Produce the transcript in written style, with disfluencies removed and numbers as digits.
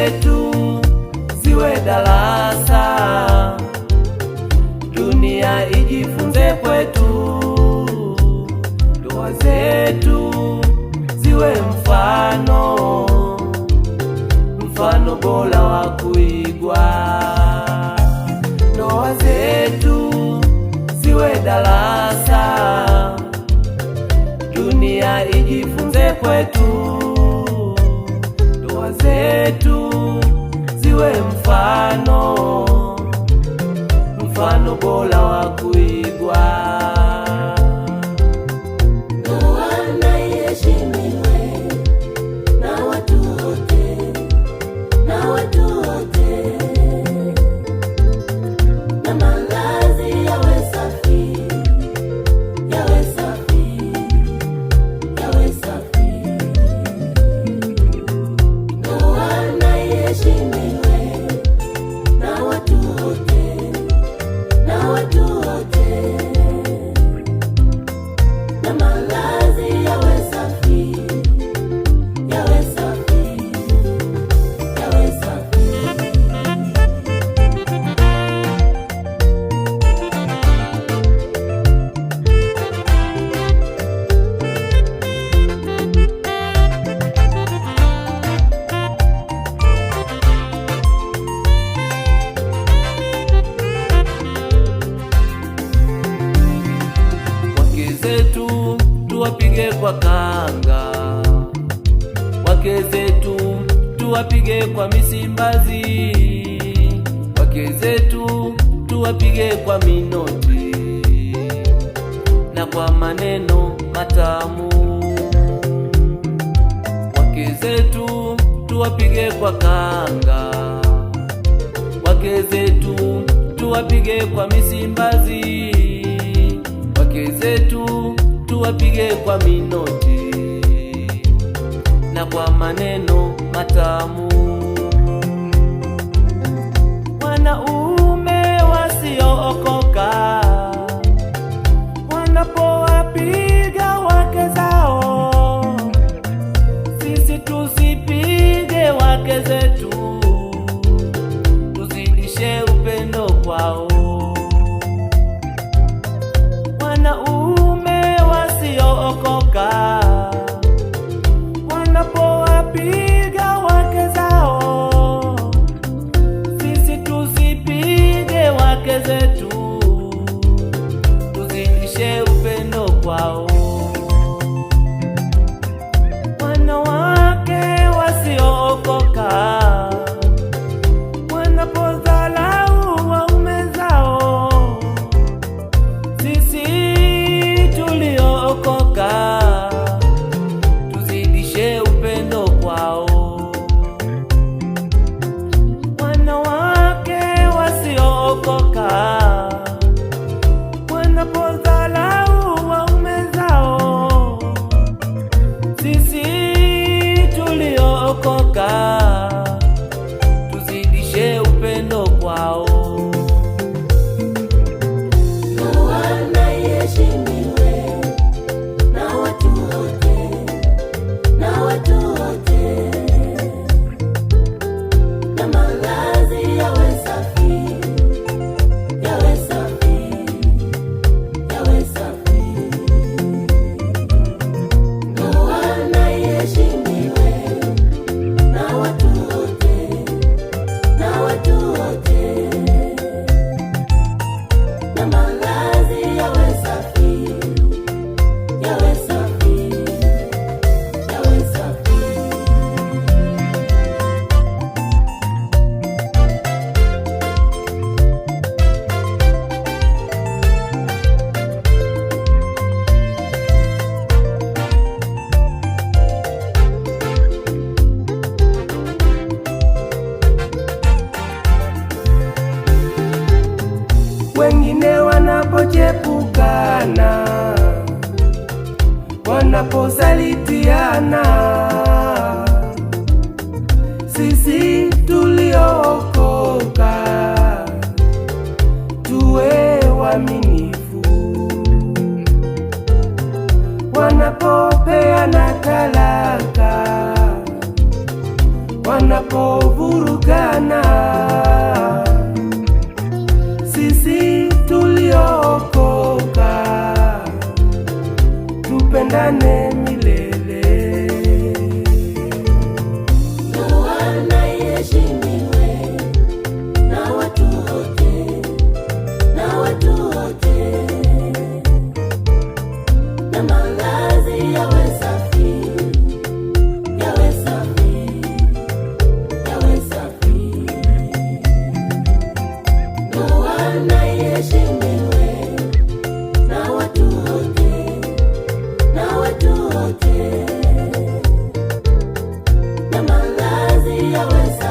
zetu ziwe darasa, dunia ijifunze kwetu. Ndoa zetu ziwe mfano bora wa kuigwa. Ndoa zetu ziwe darasa, dunia ijifunze kwetu. Ndoa zetu ziwe mfano bora wa kuigwa. Tuwapige kwa kanga, wake zetu tuwapige kwa misimbazi, wake zetu tuwapige kwa minoti na kwa maneno matamu. Wake zetu tuwapige kwa kanga, wake zetu tuwapige kwa misimbazi, wake zetu tuwapige kwa minoti na kwa maneno matamu. Wanaume wasiookoka wanapowapiga wake zao, sisi tusipige wake zetu, tuzidishe upendo kwao. Wanapowapiga wake zao, sisi tusipige wake zetu, tuzidishe upendo kwao. Wanawake wasiookoka wanapodharau waume zao, sisi tuliookoka tuzidishe upendo kwao. Wanawake wasiookoka wanapodharau waume zao, sisi tuliookoka tuzidishe upendo kwao. Wengine wanapochepukana, wanaposalitiana, sisi tuliookoka tuwe waaminifu. Wanapopeana talaka, wanapovurugana. Sisi tuliookoka tupendane milele. Ndoa na iheshimiwe na watu wote, na watu wote, na malazi yawe safi, yawe safi, yawe safi. Ndoa na iheshimiwe na watu wote, na watu wote, na malazi yawe safi.